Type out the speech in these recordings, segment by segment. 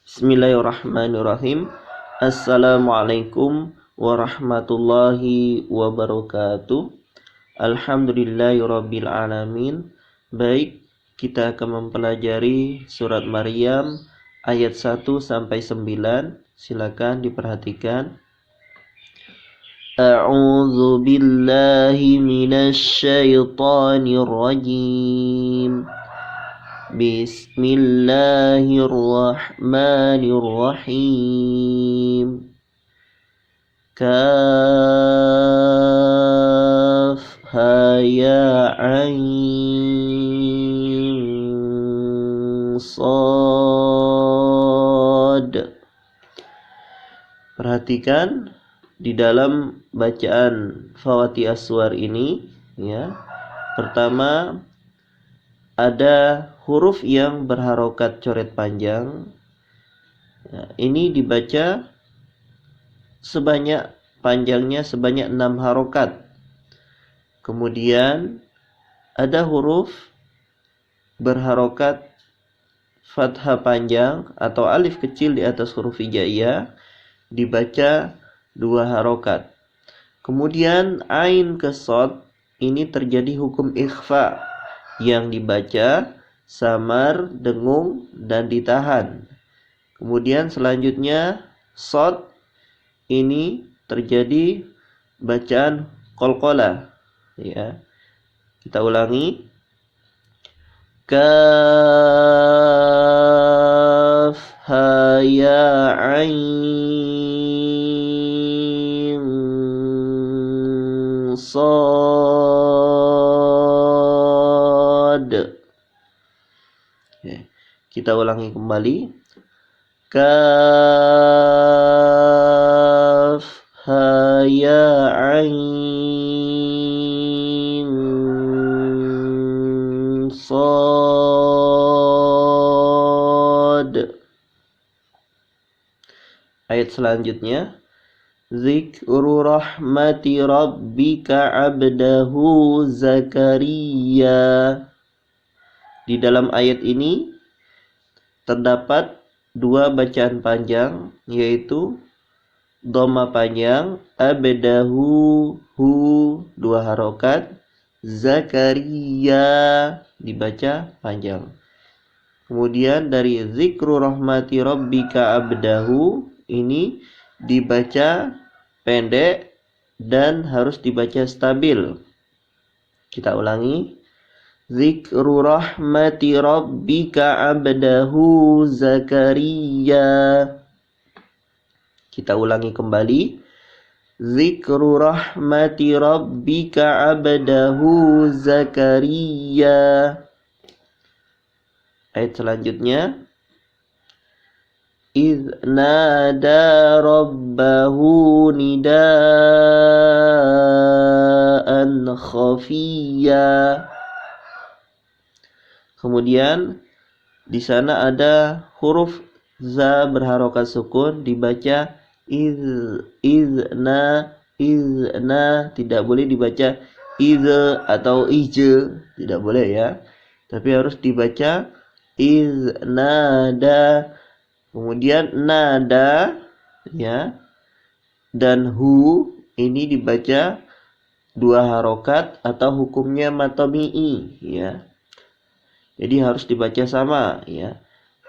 Bismillahirrahmanirrahim. Assalamualaikum warahmatullahi wabarakatuh. Alhamdulillahirabbil alamin. Baik, kita akan mempelajari surat Maryam ayat 1 sampai 9. Silakan diperhatikan. A'udzu billahi minasy syaithanir rajim. Bismillahirrahmanirrahim. Kaf ha ya ain sad. Perhatikan di dalam bacaan Fawati Aswar ini, ya. Pertama, ada huruf yang berharokat coret panjang. Ya, ini dibaca panjangnya sebanyak 6 harokat. Kemudian ada huruf berharokat fathah panjang atau alif kecil di atas huruf hijaiyah, dibaca 2 harokat. Kemudian ain ke shad, ini terjadi hukum ikhfa, yang dibaca samar, dengung, dan ditahan. Kemudian selanjutnya shad, ini terjadi bacaan qalqalah, ya. Kita ulangi. Kaf ha ya ain sad. Kita ulangi kembali. Kaf ha ya ain sad. Ayat selanjutnya. Zikru rahmati rabbika abdahu Zakaria. Di dalam ayat ini terdapat 2 bacaan panjang, yaitu dhamma panjang, abdahu, hu, 2 harokat, Zakaria dibaca panjang. Kemudian dari zikru rahmati rabbika abdahu, ini dibaca pendek dan harus dibaca stabil. Kita ulangi. Zikru rahmati rabbika abdahu Zakaria. Kita ulangi kembali. Zikru rahmati rabbika abdahu Zakaria. Ayat selanjutnya. إذ نادى ربه نداء خفيا. Kemudian di sana ada huruf za berharokat sukun, dibaca izna, tidak boleh dibaca ize atau ije, tidak boleh ya. Tapi harus dibaca iznada. Kemudian nada, ya, dan hu ini dibaca 2 harokat atau hukumnya matomi'i, ya. Jadi harus dibaca sama, ya.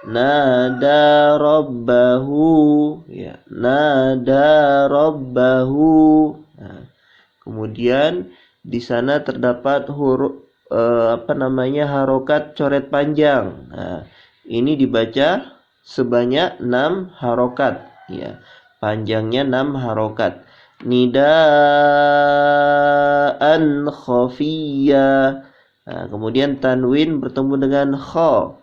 Nada rabbahu, ya. Nada rabbahu. Nah, kemudian di sana terdapat huruf harokat coret panjang. Nah, ini dibaca sebanyak 6 harokat, ya. Panjangnya 6 harokat. Nidaan khafiyya. Nah, kemudian tanwin bertemu dengan kha.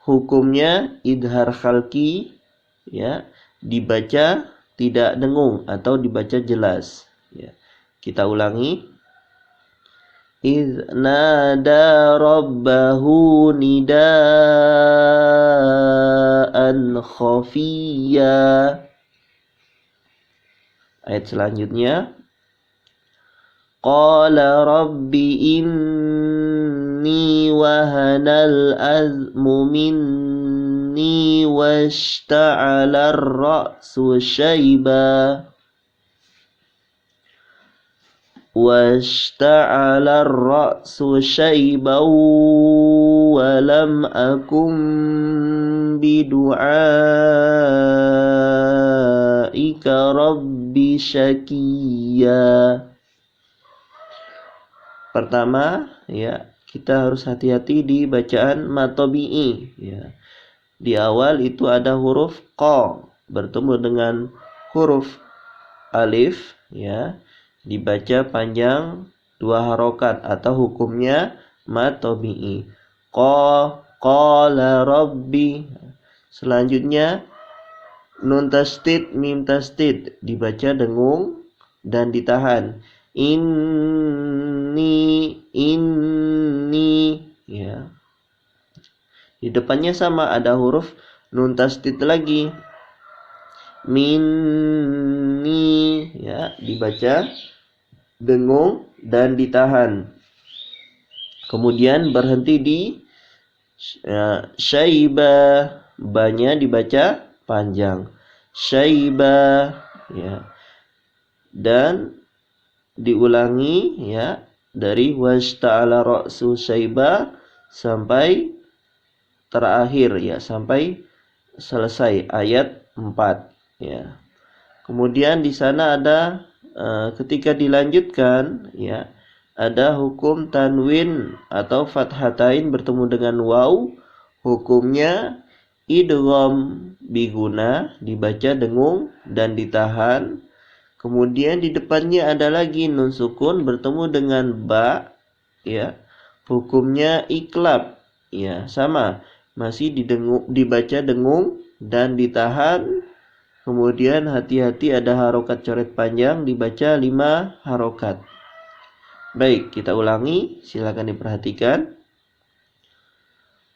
Hukumnya idhar khalqi, ya, dibaca tidak dengung atau dibaca jelas, ya. Kita ulangi. إذ نادى ربه نداء خفيا. Ayat selanjutnya. Qala rabbi inni wahanal azmu minni washta'ala ar-ra'su syaiba. Washta'ala ar-ra'su syaiban walam akum bidu'aika rabbi syakiyya. Pertama, ya, kita harus hati-hati di bacaan matobi'i, ya. Di awal itu ada huruf qa bertemu dengan huruf alif, ya, dibaca panjang 2 harokat atau hukumnya matobi'i. Qala rabbi. Selanjutnya nun tasdid mim tasdid dibaca dengung dan ditahan. Inni, ya. Di depannya sama ada huruf nun tasdid lagi. Minni, ya, dibaca dengung dan ditahan. Kemudian berhenti di syaiba, banya dibaca panjang. Syaiba, ya. Dan diulangi, ya, dari washta'ala ra'su syaiba sampai terakhir, ya, sampai selesai ayat 4, ya. Kemudian di sana ada ketika dilanjutkan, ya, ada hukum tanwin atau fathatain bertemu dengan waw. Hukumnya idgham biguna, dibaca dengung dan ditahan. Kemudian di depannya ada lagi nun sukun bertemu dengan ba, ya. Hukumnya iklab, ya, sama, masih dibaca dengung dan ditahan. Kemudian hati-hati ada harokat coret panjang, dibaca 5 harokat. Baik, kita ulangi, silakan diperhatikan.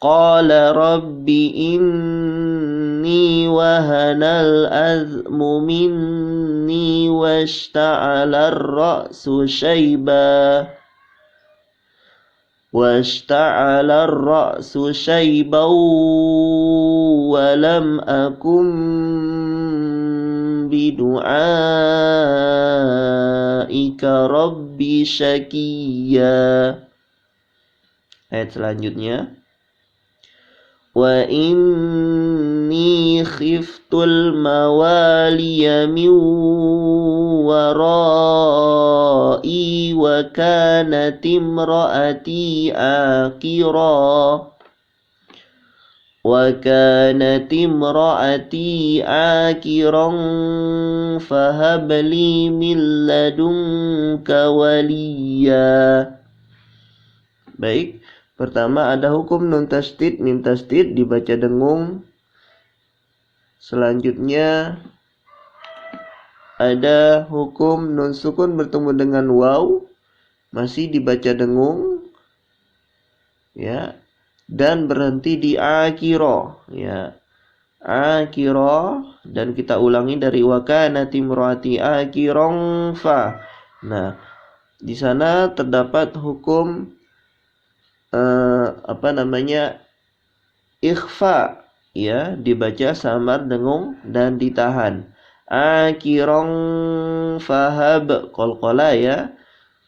Qala rabbi inni wahanal azmu minni washta'ala ar-ra'su syaiba. Washta'ala ar-ra'su syaiban walam akum bidu'aika rabbi syakiyya. Ayat selanjutnya. Wa inni khiftul mawaliya min warai wa kanat imraati aqira. وَكَانَتِ امْرَأَتِي عَاقِرًا فَهَبْ لِي مِن لَّدُنكَ وَلِيًّا. Baik, pertama ada hukum nun tasdid mim tasdid dibaca dengung. Selanjutnya ada hukum nun sukun bertemu dengan waw, masih dibaca dengung, ya. Dan berhenti di akiro, ya, akiro, dan kita ulangi dari wakanati imraati akiron fa. Nah, di sana terdapat hukum ikhfa, ya, dibaca samar dengung dan ditahan. Akiron fahab qalqala, ya,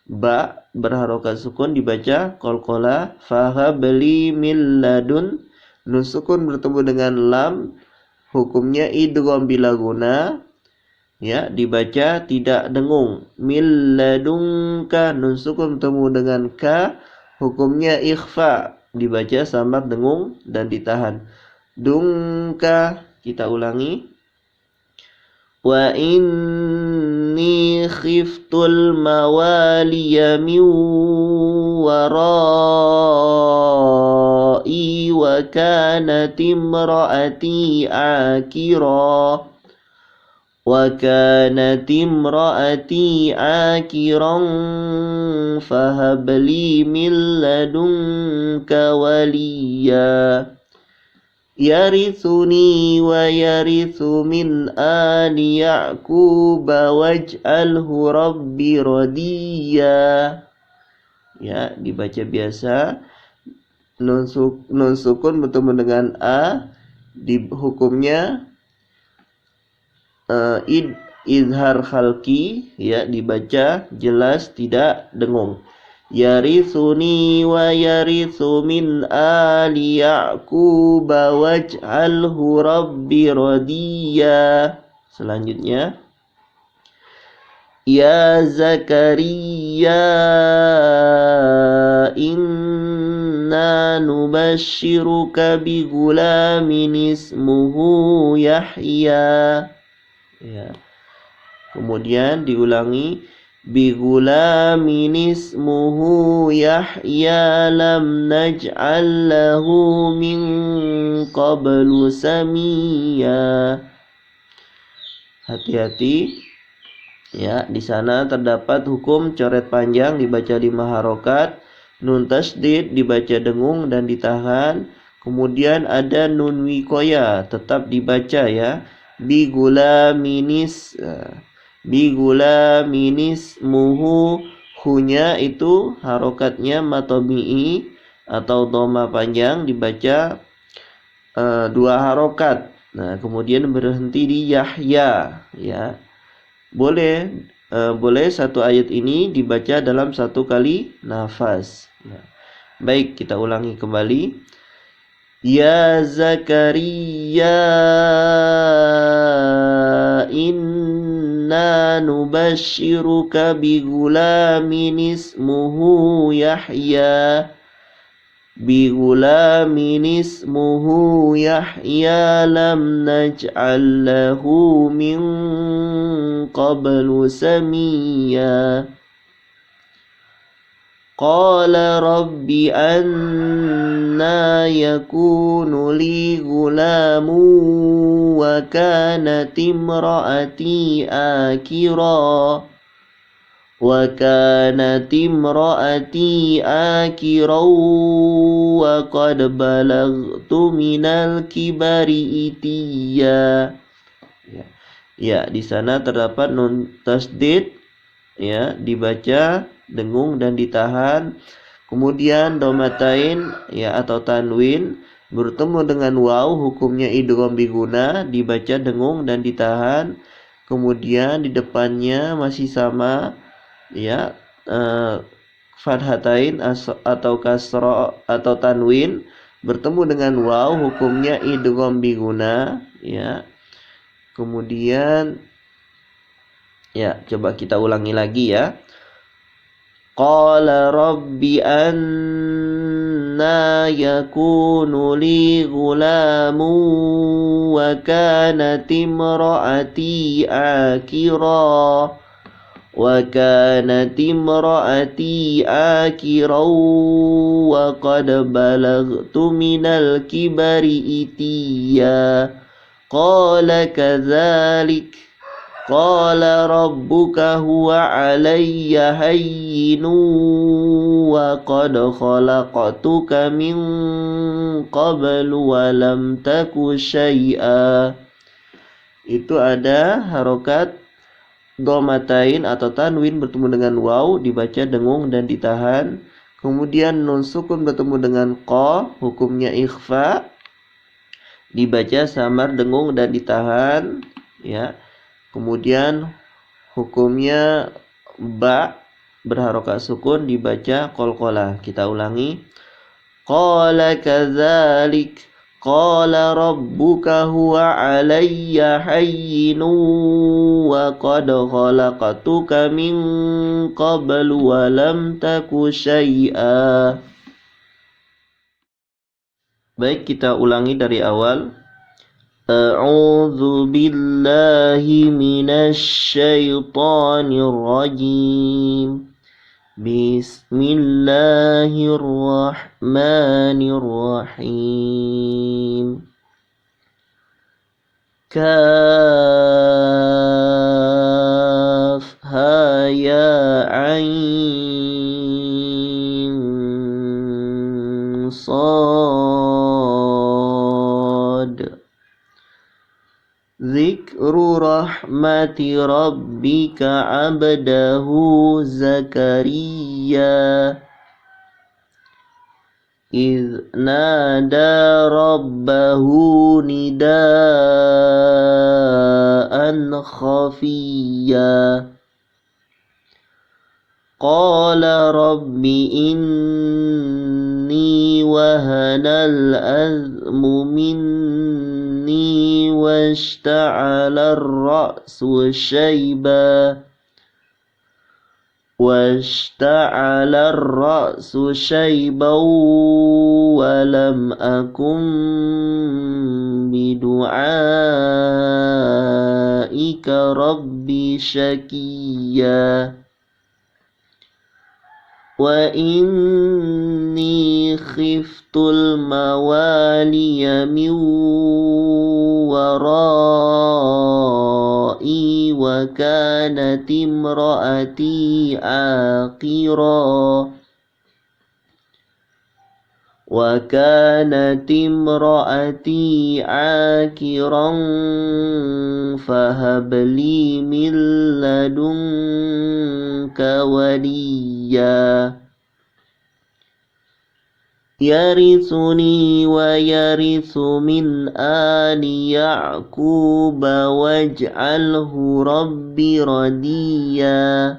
ba berharokat sukun dibaca qalqala. Fahabli min ladun, nun sukun bertemu dengan lam, hukumnya idgham bila guna, ya, dibaca tidak dengung. Min ladunka, nun sukun bertemu dengan ka, hukumnya ikhfa, dibaca samar dengung dan ditahan. Dungka, kita ulangi. Wa inni khiftul mawaliya min warai wa kanat imraati akira. وَكَانَتِ امْرَأَتِي عَاقِرًا فَهَبْ لِي مِن لَّدُنكَ وَلِيًّا يَرِثُنِي وَيَرِثُ مِنْ آلِ يَعْقُوبَ وَاجْعَلْهُ رَبِّ رَضِيًّا. Ya, dibaca biasa. Nun sukun bertemu dengan a, di hukumnya izhar khalqi, ya, dibaca jelas tidak dengung. Yarithuni wa yarithu min ali ya'qub waj'alhu rabbi radiya. Selanjutnya, ya Zakaria inna nubashiruka bi gulamin ismuhu Yahya. Ya. Kemudian diulangi, bi gulamin ismuhu Yahya lam naj'al lahu min qablu samiyya. Hati-hati, ya, di sana terdapat hukum coret panjang dibaca 5 harokat, nun tasdid dibaca dengung dan ditahan. Kemudian ada nun wikoya tetap dibaca, ya. Bi gulaminis muhu, hunya itu harokatnya matobi'i atau doma panjang dibaca 2 harokat. Nah, kemudian berhenti di Yahya, ya. Boleh satu ayat ini dibaca dalam 1 kali nafas, ya. Baik, kita ulangi kembali. Ya Zakaria inna nubashiruka bi gulamin ismuhu Yahya bi gulamin ismuhu Yahya lam naj'al lahu min qablu samiyya. Qala rabbi anna yakunu li gulamu wa kanat imraati akira wa qad balagtu minal kibari itiya. Ya, di sana terdapat nun tasdid, ya, dibaca dengung dan ditahan. Kemudian domatain, ya, atau tanwin bertemu dengan waw, hukumnya idgham biguna, dibaca dengung dan ditahan. Kemudian di depannya masih sama, ya, fathatain atau kasra atau tanwin bertemu dengan waw, hukumnya idgham biguna, ya. Kemudian, ya, coba kita ulangi lagi, ya. Qala rabbi anna yakunu li gulamu wa kanat imraati akira wa qad balagtu minal kibari itiya. Qala kadzalik qala rabbuka huwa alayya hayyinu wa qad khalaqtuka min qablu wa lam taku syai'a. Itu ada harokat domatain atau tanwin bertemu dengan waw, dibaca dengung dan ditahan. Kemudian nun sukun bertemu dengan qa, hukumnya ikhfa, dibaca samar dengung dan ditahan, ya. Kemudian hukumnya ba berharokat sukun dibaca qalqalah. Kita ulangi. Qala kadzalik qala rabbuka huwa alayya hayyinu wa qad khalaqtuka min qablu wa lam taku syai'a. Baik, kita ulangi dari awal. A'udzu billahi minasy syaithanir rajim. Bismillahirrahmanirrahim. Kaf ha ya ain sad. Zikru rahmati rabbika abdahu Zakaria إذ نادى ربه نداء خفيا قال رب إني وهن العظم مني واشتعل الرأس شيبا ولم أكن بدعائك رب شقيا وإني خفت الموالي من ورائي وكانت امرأتي عاقرا فهب لي من لدنك وليا يرثني ويرث من آل يعقوب واجعله رب رضيا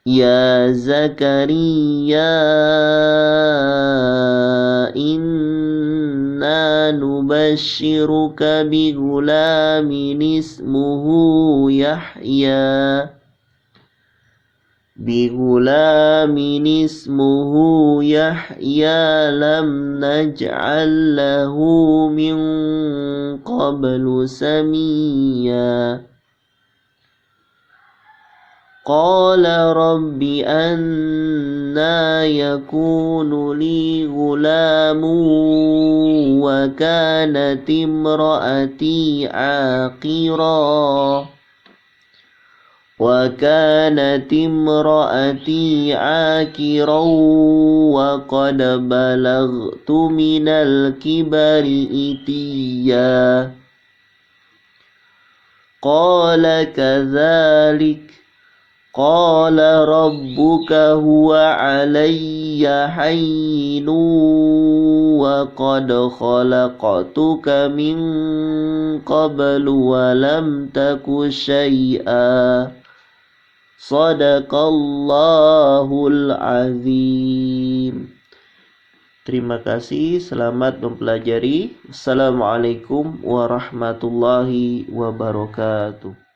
يا زكريا إنا نبشرك بغلام اسمه يحيى لم نجعل له من قبل سميا قال رب أنى يكون لي غلام وكانت امرأتي عاقرا وقد بلغت من الكبر إتيا قال كذلك قال ربك هو علي هين وقد خلقتك من قبل ولم تك شيئا Sadaqallahul azim. Terima kasih, selamat mempelajari. Assalamualaikum warahmatullahi wabarakatuh.